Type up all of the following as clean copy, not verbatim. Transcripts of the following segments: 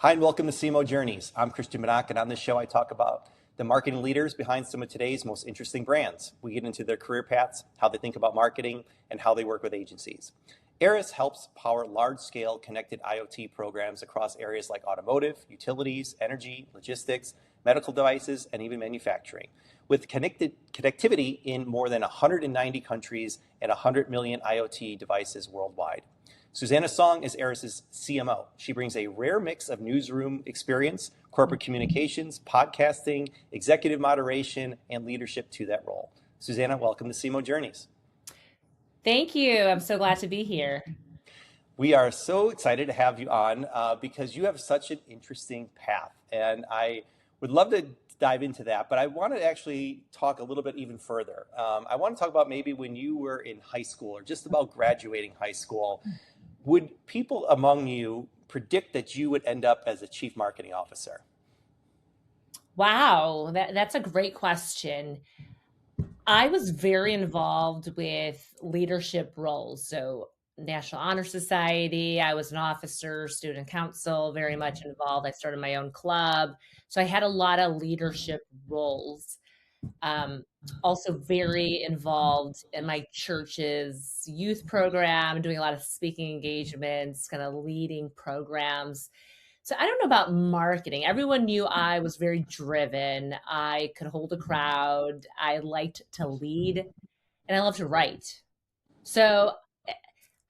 Hi, and welcome to CMO Journeys. I'm Christian Manak, and on this show, I talk about the marketing leaders behind some of today's most interesting brands. We get into their career paths, how they think about marketing, and how they work with agencies. Aeris helps power large-scale connected IoT programs across areas like automotive, utilities, energy, logistics, medical devices, and even manufacturing. With connectivity in more than 190 countries and 100 million IoT devices worldwide. Susanna Song is Aeris' CMO. She brings a rare mix of newsroom experience, corporate communications, podcasting, executive moderation, and leadership to that role. Susanna, welcome to CMO Journeys. Thank you. I'm so glad to be here. We are so excited to have you on because you have such an interesting path. And I would love to dive into that, but I want to actually talk a little bit even further. I want to talk about maybe when you were in high school or just about graduating high school. Would people among you predict that you would end up as a chief marketing officer? Wow, that's a great question. I was very involved with leadership roles. So, National Honor Society, I was an officer, student council, very much involved. I started my own club. So, I had a lot of leadership roles. Um, Also, very involved in my church's youth program, doing a lot of speaking engagements, kind of leading programs. So I don't know about marketing. Everyone knew I was very driven. I could hold a crowd. I liked to lead and I love to write. So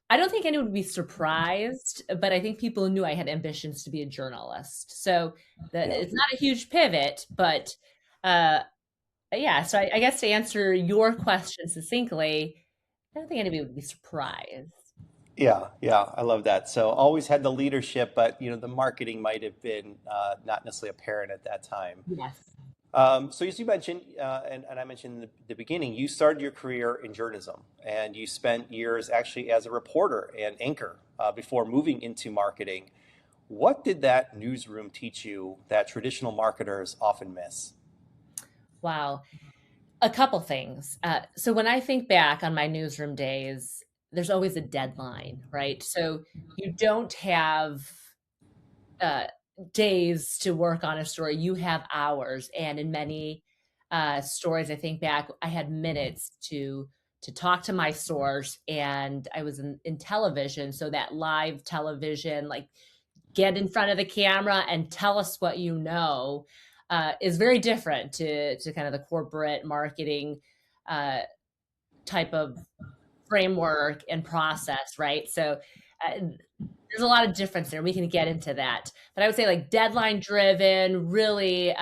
I don't think anyone would be surprised, but I think people knew I had ambitions to be a journalist. So Yeah. it's not a huge pivot, but uh, yeah. So I guess to answer your question succinctly, I don't think anybody would be surprised. Yeah, I love that. So always had the leadership, but the marketing might have been not necessarily apparent at that time. Yes. So as you mentioned, and I mentioned in the beginning, you started your career in journalism, and you spent years actually as a reporter and anchor before moving into marketing. What did that newsroom teach you that traditional marketers often miss? Wow. A couple things. So when I think back on my newsroom days, there's always a deadline, right? So you don't have uh, days to work on a story. You have hours, and in many stories, I think back, I had minutes to talk to my source, and I was in television, so that live television, like get in front of the camera and tell us what you know, is very different to kind of the corporate marketing uh, type of framework and process, right? So there's a lot of difference there. We can get into that, but I would say like deadline driven, really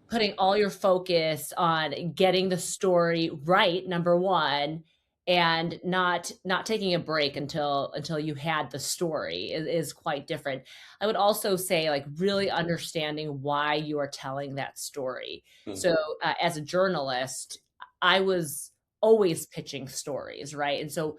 putting all your focus on getting the story right, number one, and not taking a break until you had the story is quite different. I would also say like really understanding why you are telling that story. Hmm. So as a journalist, I was always pitching stories, right? And so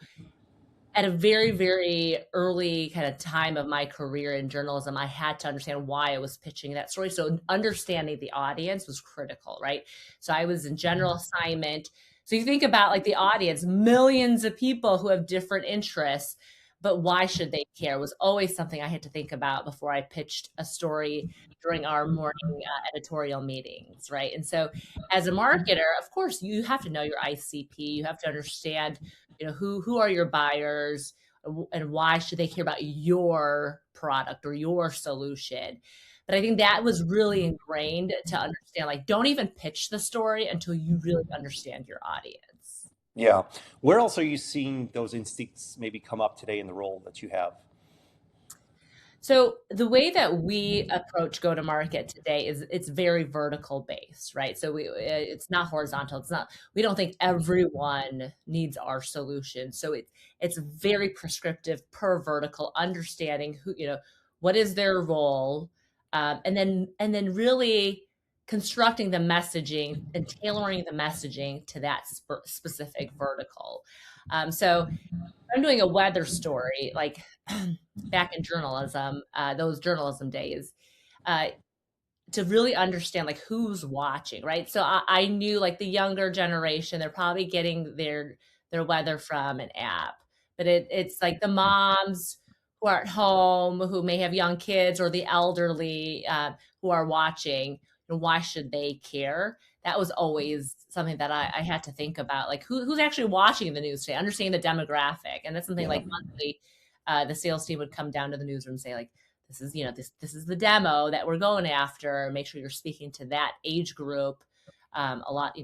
at a very, very early kind of time of my career in journalism, I had to understand why I was pitching that story. So understanding the audience was critical, right? So I was in general assignment. So you think about like the audience, millions of people who have different interests, but why should they care was always something I had to think about before I pitched a story during our morning editorial meetings, right? And so as a marketer, of course, you have to know your ICP. You have to understand who are your buyers and why should they care about your product or your solution. But I think that was really ingrained to understand, like, don't even pitch the story until you really understand your audience. Yeah. Where else are you seeing those instincts maybe come up today in the role that you have? So the way that we approach go to market today is it's very vertical based, right? So it's not horizontal. It's not, we don't think everyone needs our solution. So it's very prescriptive per vertical, understanding what is their role, and then really constructing the messaging and tailoring the messaging to that specific vertical. So I'm doing a weather story, like back in journalism, those journalism days, uh, to really understand like who's watching, right? So I knew like the younger generation, they're probably getting their weather from an app, but it's like the moms who are at home, who may have young kids, or the elderly who are watching, and why should they care? That was always something that I had to think about, like who's actually watching the news today, understanding the demographic. And that's something Yeah. like monthly, the sales team would come down to the newsroom and say, like, this is, this is the demo that we're going after. Make sure you're speaking to that age group. A lot,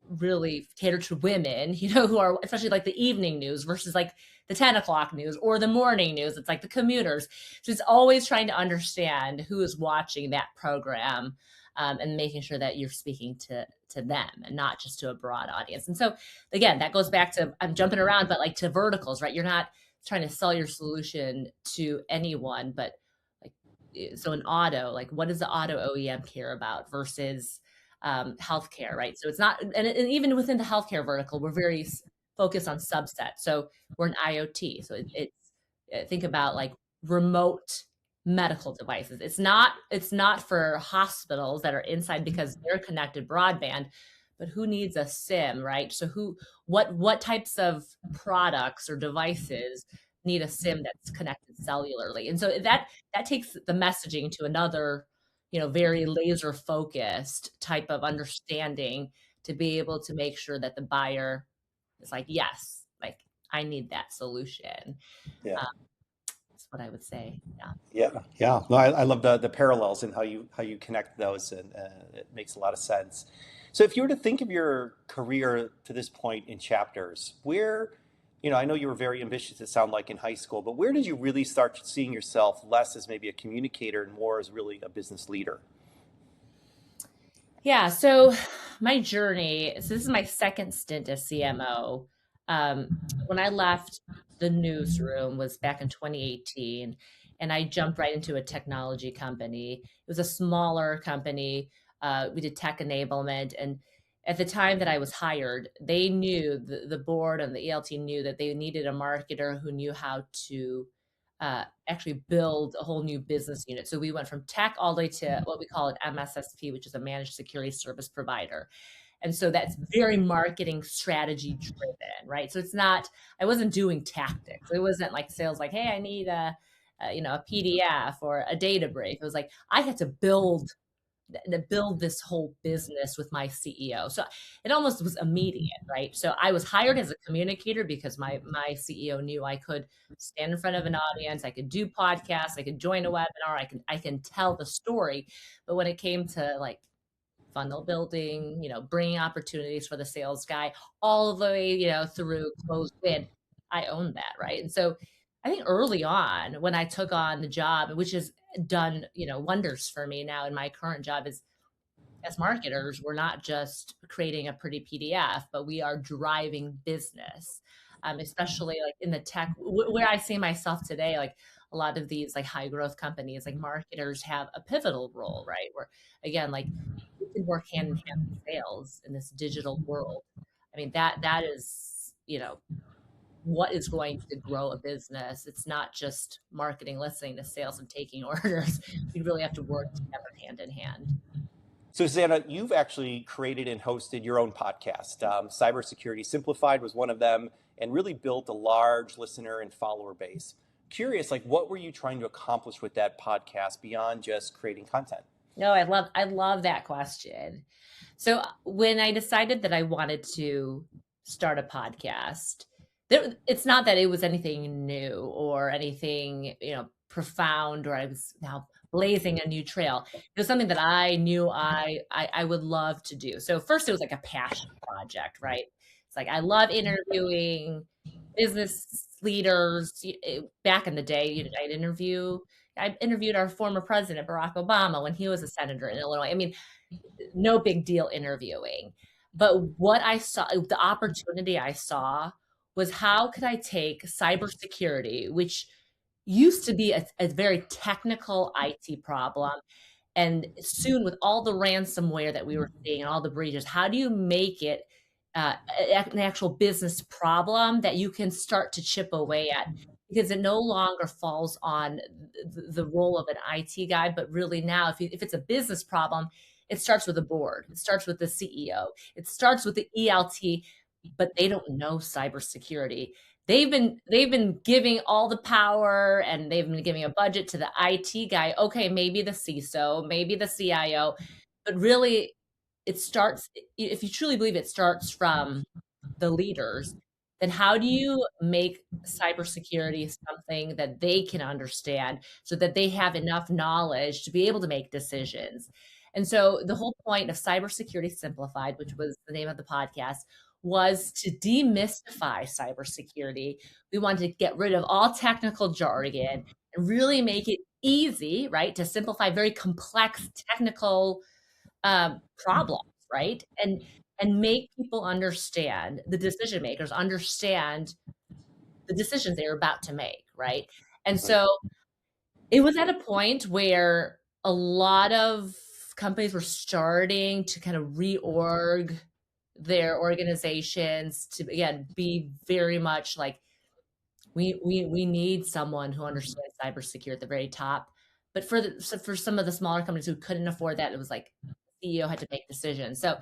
really cater to women, who are especially like the evening news versus like the 10 o'clock news or the morning news. It's like the commuters. So it's always trying to understand who is watching that program, and making sure that you're speaking to them and not just to a broad audience. And so again, that goes back to, I'm jumping around, but like to verticals, right? You're not trying to sell your solution to anyone, but like, so in auto, like what does the auto OEM care about versus healthcare, right? So it's not, and even within the healthcare vertical, we're very focused on subsets. So we're an IoT. So it's think about like remote medical devices. It's not for hospitals that are inside because they're connected broadband, but who needs a SIM, right? So what types of products or devices need a SIM that's connected cellularly? And so that takes the messaging to another, very laser focused type of understanding to be able to make sure that the buyer is like, yes, like I need that solution. Yeah. Um, that's what I would say. Yeah. Yeah, yeah. No, I love the parallels and how you connect those, and it makes a lot of sense. So, if you were to think of your career to this point in chapters, where, I know you were very ambitious. It sounded like in high school, but where did you really start seeing yourself less as maybe a communicator and more as really a business leader? Yeah, so my journey, so this is my second stint as CMO. When I left the newsroom was back in 2018, and I jumped right into a technology company. It was a smaller company. We did tech enablement, and at the time that I was hired, they knew the board and the ELT knew that they needed a marketer who knew how to actually build a whole new business unit. So we went from tech all the way to what we call an MSSP, which is a managed security service provider. And so that's very marketing strategy driven, right? So it's not, I wasn't doing tactics. It wasn't like sales, like, hey, I need a PDF or a data break. It was like, I had to build this whole business with my CEO. So it almost was immediate, right? So I was hired as a communicator because my CEO knew I could stand in front of an audience, I could do podcasts, I could join a webinar, I can tell the story. But when it came to like funnel building, bringing opportunities for the sales guy all the way, through closed win, I owned that, right? And so I think early on when I took on the job, which has done, wonders for me now in my current job, is as marketers, we're not just creating a pretty PDF, but we are driving business, especially like in the tech where I see myself today. Like a lot of these like high growth companies, like marketers have a pivotal role, right? Where again, like we can work hand in hand with sales in this digital world. I mean, that is, what is going to grow a business. It's not just marketing, listening to sales and taking orders. We really have to work together hand in hand. So, Susanna, you've actually created and hosted your own podcast. Cybersecurity Simplified was one of them, and really built a large listener and follower base. Curious, like, what were you trying to accomplish with that podcast beyond just creating content? No, I love that question. So when I decided that I wanted to start a podcast, it's not that it was anything new or anything, profound, or I was now blazing a new trail. It was something that I knew I would love to do. So first it was like a passion project, right? It's like I love interviewing business leaders. Back in the day, I interviewed our former president, Barack Obama, when he was a senator in Illinois. I mean, no big deal interviewing. But what I saw, the opportunity I saw was how could I take cybersecurity, which used to be a very technical IT problem, and soon with all the ransomware that we were seeing and all the breaches, how do you make it an actual business problem that you can start to chip away at? Because it no longer falls on the role of an IT guy, but really now, if it's a business problem, it starts with the board, it starts with the CEO, it starts with the ELT but they don't know cybersecurity. They've been giving all the power, and they've been giving a budget to the IT guy. Okay, maybe the CISO, maybe the CIO, but really it starts, if you truly believe it starts from the leaders, then how do you make cybersecurity something that they can understand so that they have enough knowledge to be able to make decisions? And so the whole point of Cybersecurity Simplified, which was the name of the podcast, was to demystify cybersecurity. We wanted to get rid of all technical jargon and really make it easy, right, to simplify very complex technical problems, right? And make people understand, the decision makers understand the decisions they were about to make, right? And Right. so it was at a point where a lot of companies were starting to kind of reorg their organizations to, again, be very much like, we need someone who understands cybersecurity at the very top. But for some of the smaller companies who couldn't afford that, it was like CEO had to make decisions. So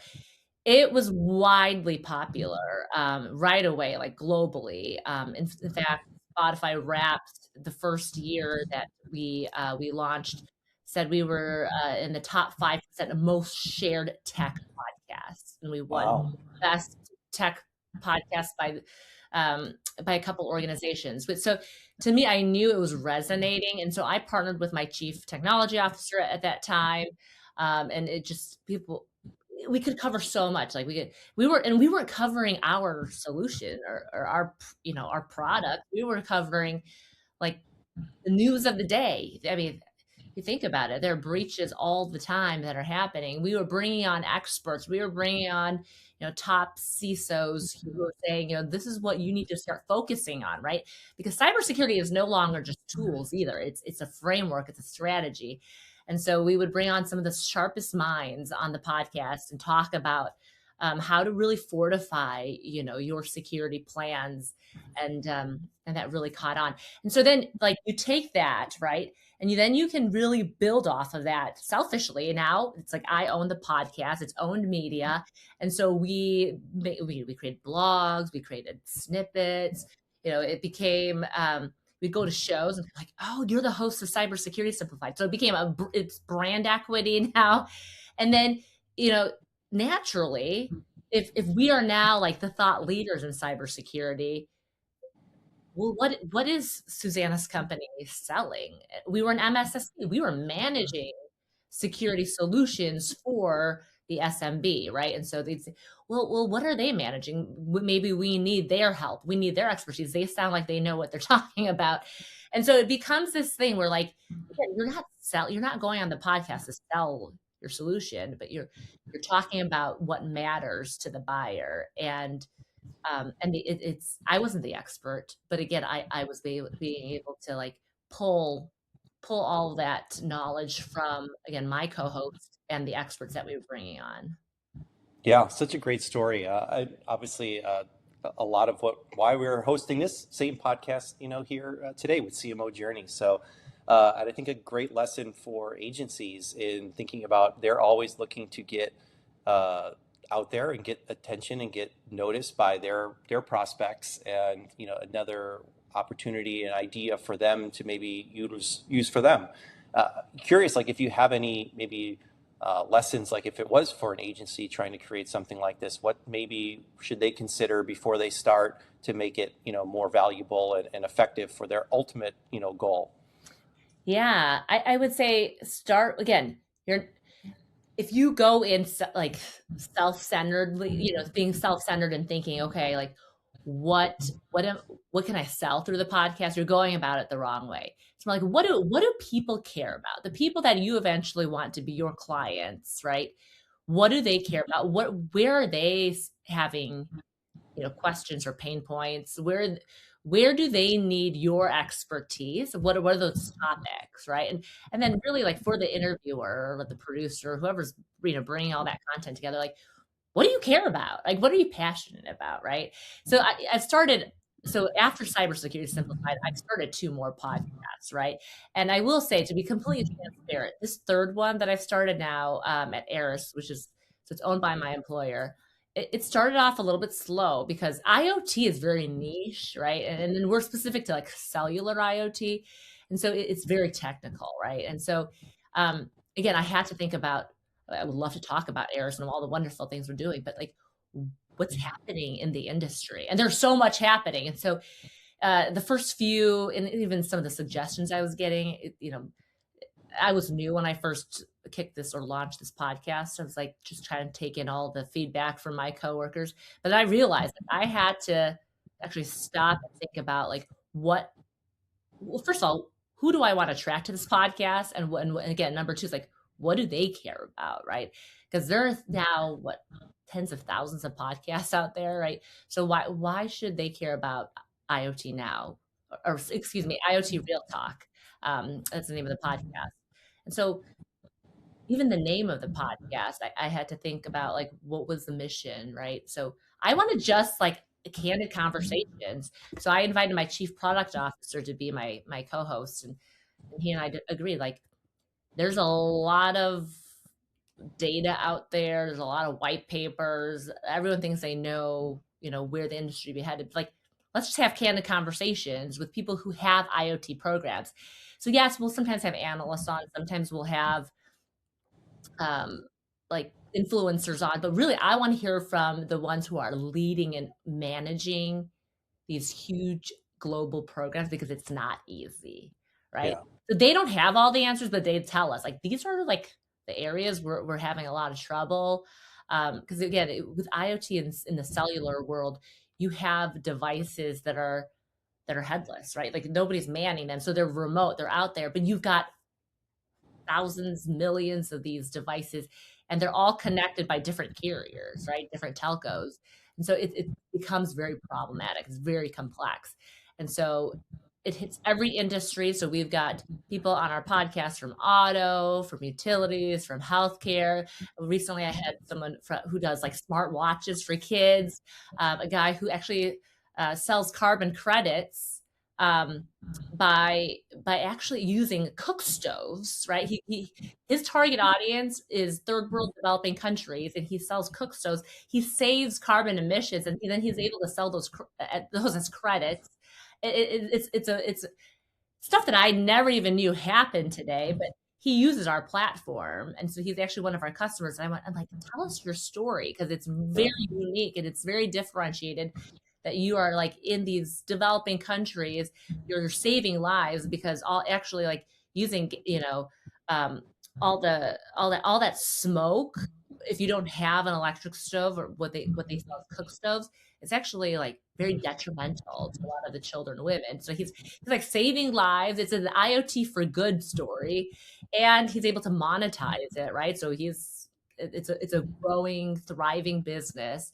it was widely popular, right away, like globally. In fact, Spotify Wrapped, the first year that we launched, said we were in the top 5% of most shared tech podcasts, and we won Wow. best tech podcast um, by a couple organizations. But so to me, I knew it was resonating, and so I partnered with my chief technology officer at that time, and it just people we could cover so much. Like we weren't covering our solution or our, our product. We were covering like the news of the day. I mean, you think about it, there are breaches all the time that are happening. We were bringing on experts. We were bringing on, top CISOs who were saying, this is what you need to start focusing on, right? Because cybersecurity is no longer just tools either. It's a framework, it's a strategy. And so we would bring on some of the sharpest minds on the podcast and talk about how to really fortify, your security plans, and that really caught on. And so then, like, you take that, right, and then you can really build off of that selfishly. Now it's like I own the podcast; it's owned media, and so we created blogs, we created snippets. It became. We'd go to shows and be like, "Oh, you're the host of Cybersecurity Simplified." So it became it's brand equity now, and then you know naturally, if we are now like the thought leaders in cybersecurity, well, what is Susanna's company selling? We were an MSSP. We were managing security solutions for the SMB, right? And so they'd say, well, what are they managing? Maybe we need their help. We need their expertise. They sound like they know what they're talking about. And so it becomes this thing where, like, again, you're not going on the podcast to sell your solution, but you're talking about what matters to the buyer. It's I wasn't the expert, but again, I was being able to like pull all of that knowledge from, again, my co-host and the experts that we were bringing on. Yeah, such a great story. Obviously, a lot of why we're hosting this same podcast, here today with CMO Journeys. So, and I think a great lesson for agencies in thinking about they're always looking to get out there and get attention and get noticed by their prospects, and another opportunity and idea for them to maybe use for them. Curious, like if you have any maybe lessons, like if it was for an agency trying to create something like this, what maybe should they consider before they start to make it more valuable and effective for their ultimate goal? Yeah, I would say start again. If you go in like self-centeredly, being self-centered and thinking, okay, like what can I sell through the podcast? You're going about it the wrong way. It's more like, what do people care about? The people that you eventually want to be your clients, right? What do they care about? Where are they having questions or pain points? Where do they need your expertise? What are those topics, right? And then really, like, for the interviewer or the producer, whoever's bringing all that content together, like, what do you care about? Like, what are you passionate about, right? So I've started. So after Cybersecurity Simplified, I started two more podcasts, right? And I will say, to be completely transparent, this third one that I've started now at Aeris, which is, so it's owned by my employer, it started off a little bit slow because IoT is very niche, right? And then we're specific to like cellular IoT. And so it's very technical, right? And so, again, I had to think about, I would love to talk about Aeris and all the wonderful things we're doing, but like what's happening in the industry? And there's so much happening. And so the first few, and even some of the suggestions I was getting, I was new when I first kicked this or launched this podcast. I was like just trying to take in all the feedback from my coworkers. But I realized that I had to actually stop and think about like well, first of all, who do I want to attract to this podcast? And again, number two is like, what do they care about, right? Because there are now tens of thousands of podcasts out there, right? So why should they care about IoT now? Or excuse me, IoT Real Talk. That's the name of the podcast. And so even the name of the podcast, I had to think about like what was the mission, right? So I wanted just like candid conversations. So I invited my chief product officer to be my co-host, and he and I agreed like there's a lot of data out there. There's a lot of white papers. Everyone thinks they know, where the industry be headed. Like, let's just have candid conversations with people who have IoT programs. So yes, we'll sometimes have analysts on. Sometimes we'll have like influencers on, but really I want to hear from the ones who are leading and managing these huge global programs because it's not easy, right? Yeah. So they don't have all the answers, but they tell us like these are like the areas where we're having a lot of trouble. Because again, with IoT in the cellular world, you have devices that are headless, right? Like nobody's manning them, so they're remote, they're out there, but you've got thousands, millions of these devices, and they're all connected by different carriers, right? Different telcos. And so it becomes very problematic. It's very complex. And so it hits every industry. So we've got people on our podcast from auto, from utilities, from healthcare. Recently, I had someone who does like smart watches for kids, a guy who actually sells carbon credits by actually using cook stoves, right? His target audience is third world developing countries, and he sells cook stoves. He saves carbon emissions, and then he's able to sell those as credits. It's stuff that I never even knew happened today, but he uses our platform, and so he's actually one of our customers. And I'm like, tell us your story because it's very unique and it's very differentiated. That you are like in these developing countries, you're saving lives because all actually like using all that smoke. If you don't have an electric stove or what they sell as cook stoves, it's actually like very detrimental to a lot of the children and women. So he's like saving lives. It's an IoT for good story, and he's able to monetize it, right? So it's a growing, thriving business.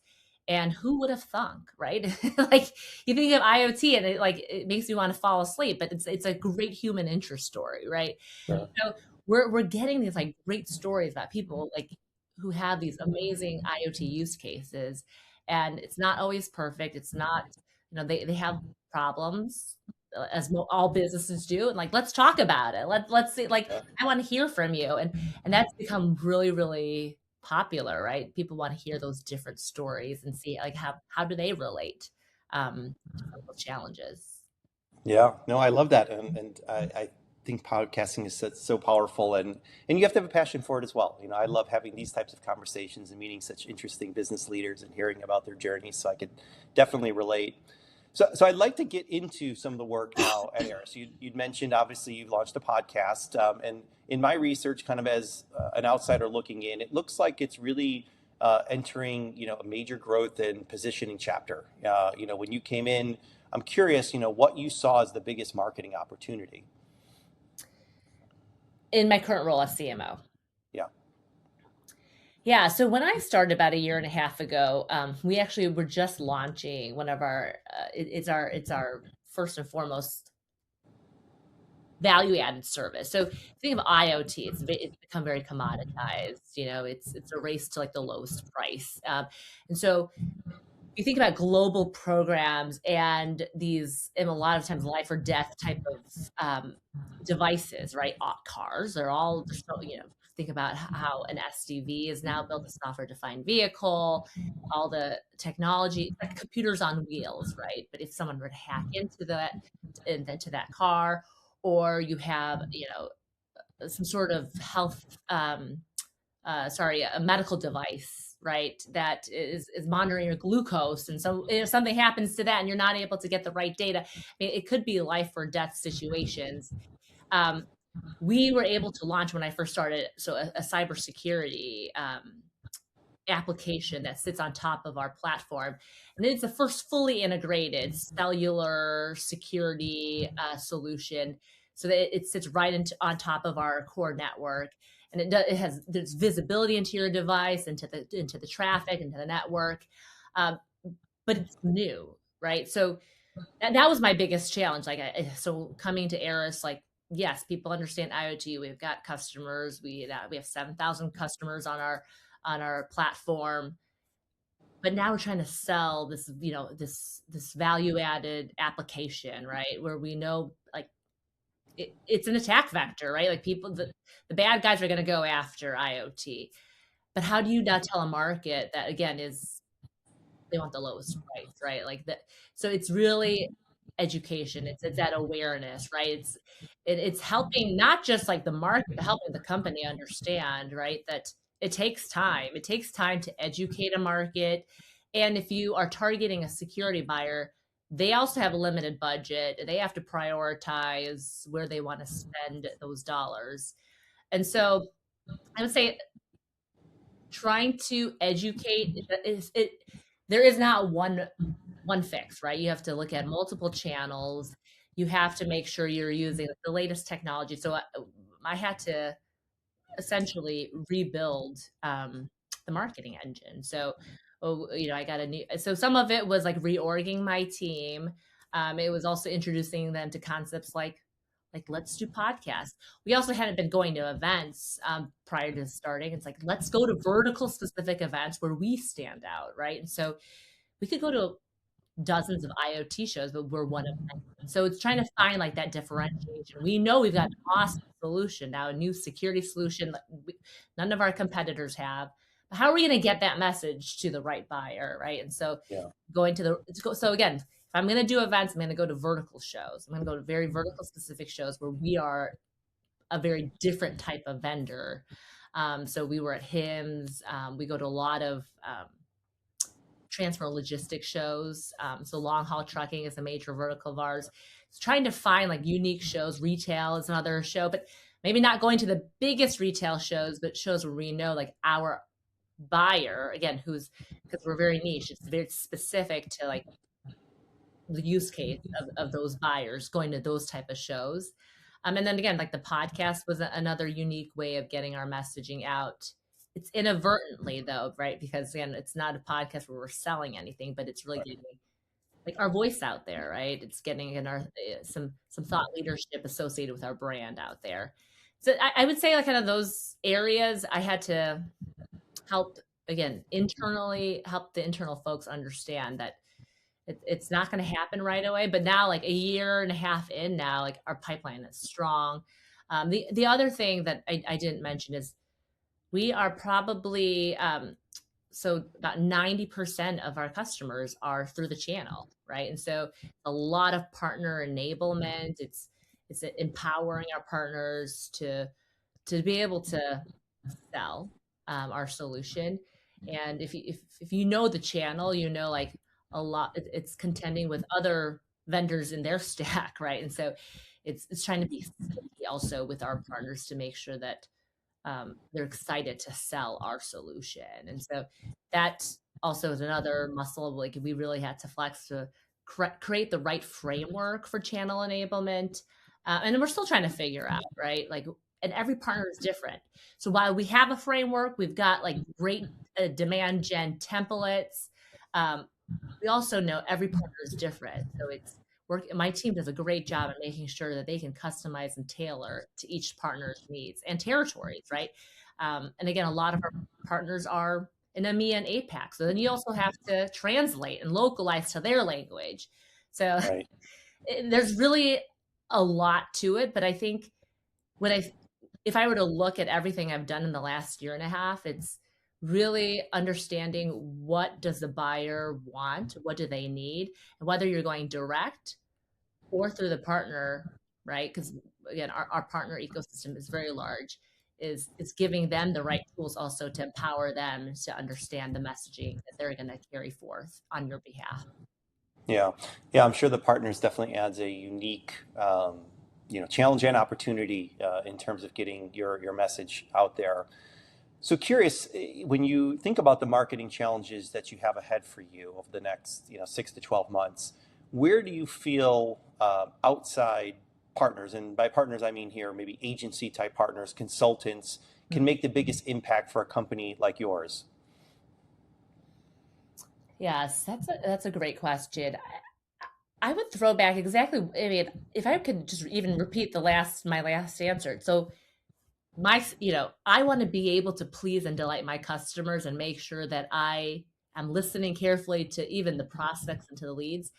And who would have thunk, right? Like you think of IoT and it makes you want to fall asleep, but it's a great human interest story, right? Yeah. So we're getting these like great stories about people like who have these amazing IoT use cases, and it's not always perfect. It's not, they have problems as all businesses do, and like let's talk about it. Let's see. Like I want to hear from you, and that's become really really popular, right? People want to hear those different stories and see like how do they relate to those challenges. Yeah, no, I love that, and I think podcasting is so powerful, and you have to have a passion for it as well. I love having these types of conversations and meeting such interesting business leaders and hearing about their journeys. So I could definitely relate. So I'd like to get into some of the work now at Aeris. You'd mentioned obviously you've launched a podcast, and in my research, kind of as an outsider looking in, it looks like it's really entering a major growth and positioning chapter. When you came in, I'm curious, what you saw as the biggest marketing opportunity. In my current role as CMO. Yeah. Yeah. So when I started about a year and a half ago, we actually were just launching one of our. It's our first and foremost value added service. So think of IoT, it's become very commoditized. It's a race to like the lowest price, and so you think about global programs and these, and a lot of times life or death type of devices, right? Cars are all, they're so, think about how an SDV is now built, a software defined vehicle, all the technology, like computers on wheels, right? But if someone were to hack into that car, or you have, some sort of health, a medical device, right? That is monitoring your glucose, and so if something happens to that, and you're not able to get the right data, I mean, it could be life or death situations. Um, we were able to launch when I first started, so a cybersecurity application that sits on top of our platform. And it's the first fully integrated cellular security solution, so that it sits right on top of our core network. And there's visibility into your device, into the traffic, into the network. Um, but it's new, right? So that was my biggest challenge. So coming to Aeris, like, yes, people understand IoT. We've got customers. We have 7,000 customers on our platform. But now we're trying to sell this, this value added application, right? Where we know, like, it's an attack vector, right? Like, the bad guys are going to go after IoT. But how do you now tell a market that, again, they want the lowest price, right? Like that. So it's really education. It's that awareness, right? It's helping not just like the market, but helping the company understand, right? That it takes time. It takes time to educate a market. And if you are targeting a security buyer, they also have a limited budget. They have to prioritize where they want to spend those dollars. And so I would say trying to educate there is not one fix, right? You have to look at multiple channels. You have to make sure you're using the latest technology. So I had to essentially rebuild the marketing engine. So, I got so some of it was like reorging my team. It was also introducing them to concepts like let's do podcasts. We also hadn't been going to events prior to starting. It's like, let's go to vertical specific events where we stand out, right? And so we could go to dozens of IoT shows, but we're one of them. So it's trying to find like that differentiation. We know we've got an awesome solution now, a new security solution that none of our competitors have. But how are we going to get that message to the right buyer, right? And so Yeah. so again, if I'm going to do events, I'm going to go to vertical shows. I'm going to go to very vertical specific shows where we are a very different type of vendor. So we were at HIMSS. We go to a lot of transfer logistics shows. So long haul trucking is a major vertical of ours. It's trying to find like unique shows. Retail is another show, but maybe not going to the biggest retail shows, but shows where we know like our buyer, again, because we're very niche. It's very specific to like the use case of those buyers going to those type of shows. And then again, like the podcast was another unique way of getting our messaging out. It's inadvertently though, right? Because again, it's not a podcast where we're selling anything, but it's really getting like our voice out there, right? It's getting in our some thought leadership associated with our brand out there. So I would say like kind of those areas I had to help again internally help the internal folks understand that it's not going to happen right away. But now, like a year and a half in now, like our pipeline is strong. The other thing that I didn't mention is we are probably so about 90% of our customers are through the channel, right? And so a lot of partner enablement. It's empowering our partners to be able to sell our solution. And if you know the channel, like a lot, it's contending with other vendors in their stack, right? And so it's trying to be sticky also with our partners to make sure that they're excited to sell our solution. And so that also is another muscle. Like we really had to flex to create the right framework for channel enablement. And we're still trying to figure out, right? Like, and every partner is different. So while we have a framework, we've got like great demand gen templates. We also know every partner is different. So my team does a great job at making sure that they can customize and tailor to each partner's needs and territories, right? And again, a lot of our partners are in EMEA and APAC. So then you also have to translate and localize to their language. So Right. there's really a lot to it, but I think when I if I were to look at everything I've done in the last year and a half, it's really understanding what does the buyer want, what do they need, and whether you're going direct or through the partner, right? Because again, our partner ecosystem is very large. Is giving them the right tools also to empower them to understand the messaging that they're going to carry forth on your behalf. Yeah, yeah, I'm sure the partners definitely adds a unique, challenge and opportunity in terms of getting your message out there. So curious, when you think about the marketing challenges that you have ahead for you over the next, 6 to 12 months, where do you feel outside partners, and by partners I mean here maybe agency type partners, consultants, can make the biggest impact for a company like yours? Yes, that's a great question. I would throw back exactly. I mean, if I could just even repeat my last answer. So I want to be able to please and delight my customers and make sure that I am listening carefully to even the prospects and to the leads.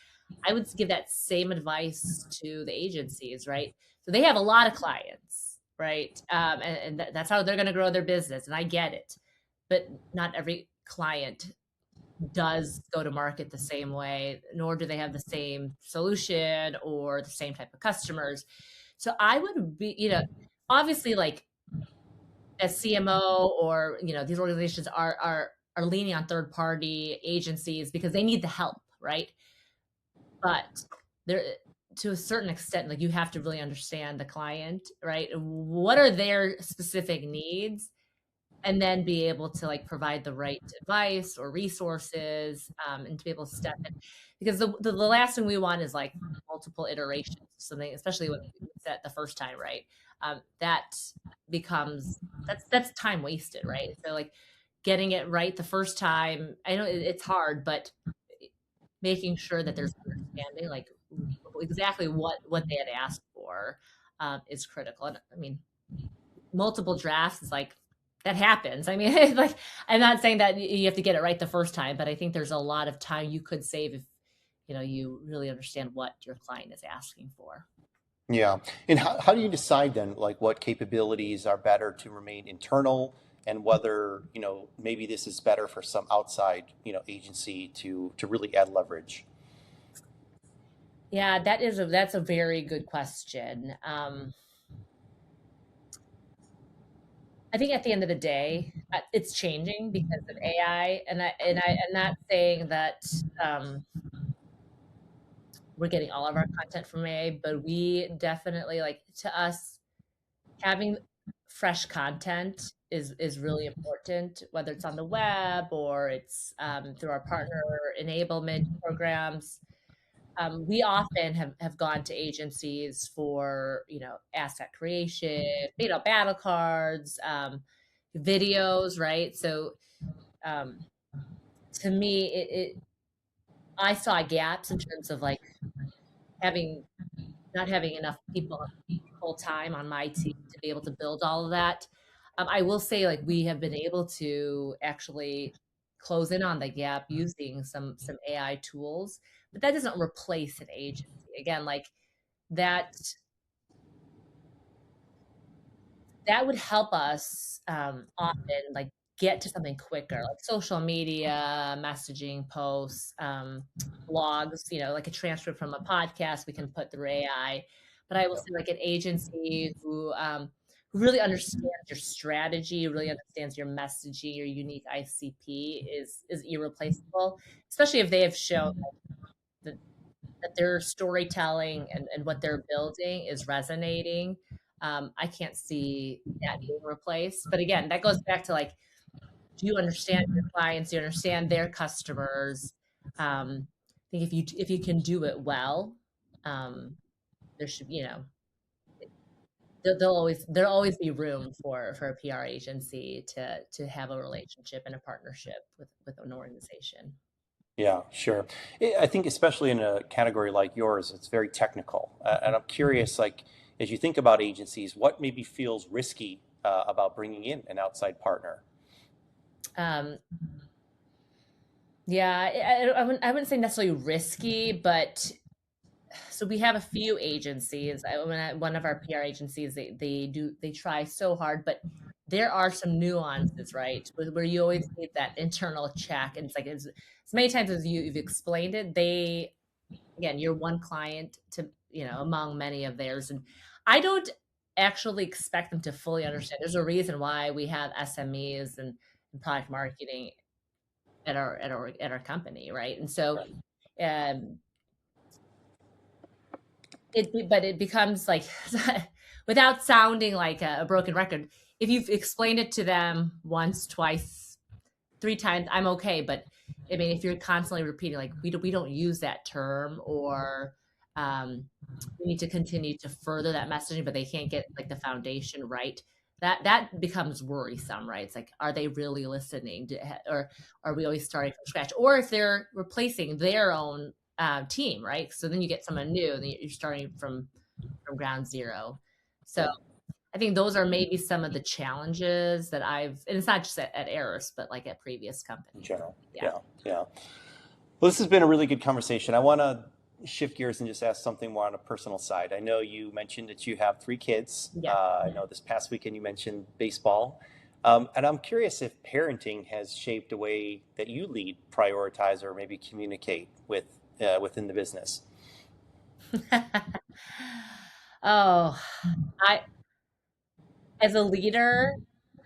I would give that same advice to the agencies, right? So they have a lot of clients, right? And that's how they're going to grow their business. And I get it. But not every client does go to market the same way, nor do they have the same solution or the same type of customers. So I would be, obviously like as CMO or these organizations are leaning on third party agencies because they need the help, right? But there to a certain extent, like you have to really understand the client, right? What are their specific needs? And then be able to like provide the right advice or resources, and to be able to step in because the last thing we want is like multiple iterations of something, especially when we set the first time, right? That becomes that's time wasted, right? So like getting it right the first time, I know it's hard, but making sure that there's understanding like exactly what they had asked for, is critical. And I mean, multiple drafts is like that happens. I mean, like I'm not saying that you have to get it right the first time, but I think there's a lot of time you could save if you really understand what your client is asking for. Yeah. And how do you decide then, like what capabilities are better to remain internal and whether, maybe this is better for some outside, agency to really add leverage? Yeah, that's a very good question. I think at the end of the day, it's changing because of AI, I'm not saying that um, we're getting all of our content from AI, but we definitely like to us having fresh content is really important, whether it's on the web or it's through our partner enablement programs. We often have gone to agencies for asset creation, battle cards, videos, right? So um, to me, I saw gaps in terms of like having not having enough people full time on my team to be able to build all of that. I will say, like, we have been able to actually close in on the gap using some AI tools, but that doesn't replace an agency. Again, like that that would help us often like get to something quicker, like social media, messaging posts, blogs, like a transcript from a podcast we can put through AI. But I will say like an agency who really understands your strategy, really understands your messaging, your unique ICP is irreplaceable, especially if they have shown that their storytelling and what they're building is resonating. I can't see that being replaced. But again, that goes back to like, do you understand your clients? Do you understand their customers? I think if you can do it well, um, there should there'll always be room for a PR agency to have a relationship and a partnership with an organization. Yeah, sure. I think especially in a category like yours, it's very technical. And I'm curious, like, as you think about agencies, what maybe feels risky about bringing in an outside partner? Um, Yeah, I wouldn't say necessarily risky, but so we have a few agencies. One of our PR agencies, they try so hard, but there are some nuances, right? Where you always need that internal check, and it's like as many times as you've explained it, again, you're one client to among many of theirs, and I don't actually expect them to fully understand. There's a reason why we have SMEs and product marketing at our company, right? And so um but it becomes like without sounding like a broken record, if you've explained it to them once, twice, three times, I'm okay. But I mean, if you're constantly repeating, like we don't use that term, or um, we need to continue to further that messaging, but they can't get like the foundation right. That becomes worrisome, right? It's like, are they really listening, or are we always starting from scratch? Or if they're replacing their own team, right? So then you get someone new, and you're starting from ground zero. So Yep. I think those are maybe some of the challenges that and it's not just at Aeris, but like at previous In companies. general. Yeah. Yeah. Yeah. Well, this has been a really good conversation. I want to shift gears and just ask something more on a personal side. I know you mentioned that you have 3 kids. Yeah. I know this past weekend you mentioned baseball. And I'm curious if parenting has shaped a way that you lead, prioritize, or maybe communicate within the business. Oh, I as a leader,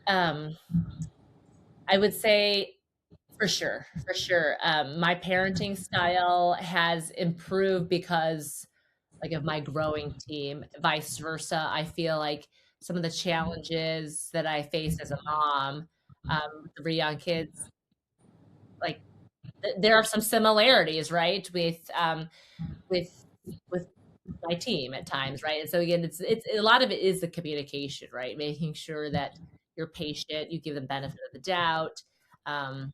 um, I would say for sure. My parenting style has improved because like of my growing team. Vice versa, I feel like some of the challenges that I face as a mom, with 3 young kids, like there are some similarities, right, with with my team at times, right? And so again, it's a lot of it is the communication, right? Making sure that you're patient, you give them benefit of the doubt, um,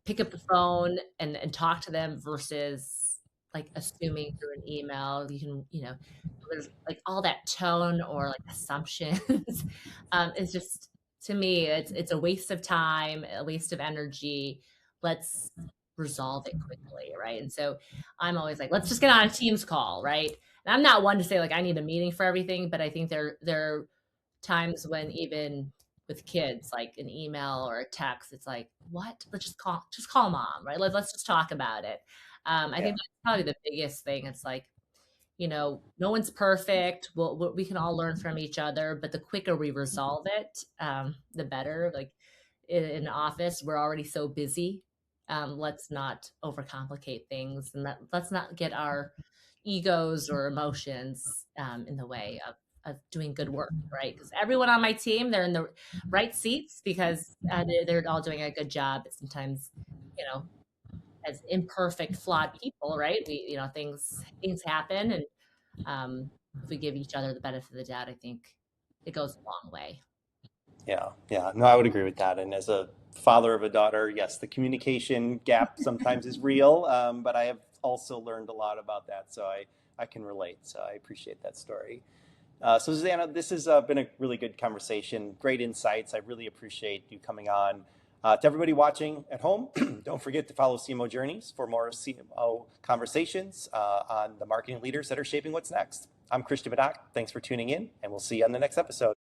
pick up the phone and talk to them versus like assuming through an email. There's like all that tone or like assumptions. It's just to me, it's a waste of time, a waste of energy. Let's resolve it quickly, right? And so I'm always like, let's just get on a Teams call, right? And I'm not one to say like I need a meeting for everything, but I think there are times when even with kids, like an email or a text, it's like, what? Let's just call mom, right? Let's just talk about it. I Yeah. think that's probably the biggest thing. It's like, no one's perfect. We can all learn from each other, but the quicker we resolve it, the better. Like in the office, we're already so busy. Let's not overcomplicate things, and let's not get our egos or emotions in the way of doing good work, right? Because everyone on my team, they're in the right seats because they're all doing a good job. But sometimes, you know, as imperfect, flawed people, right? Things happen, and if we give each other the benefit of the doubt, I think it goes a long way. Yeah, yeah. No, I would agree with that. And as a father of a daughter, yes, the communication gap sometimes is real, but I have also learned a lot about that, so I can relate. So I appreciate that story. So Susanna, this has been a really good conversation, great insights. I really appreciate you coming on. To everybody watching at home, don't forget to follow CMO Journeys for more CMO conversations on the marketing leaders that are shaping what's next. I'm Christian Madak. Thanks for tuning in, and we'll see you on the next episode.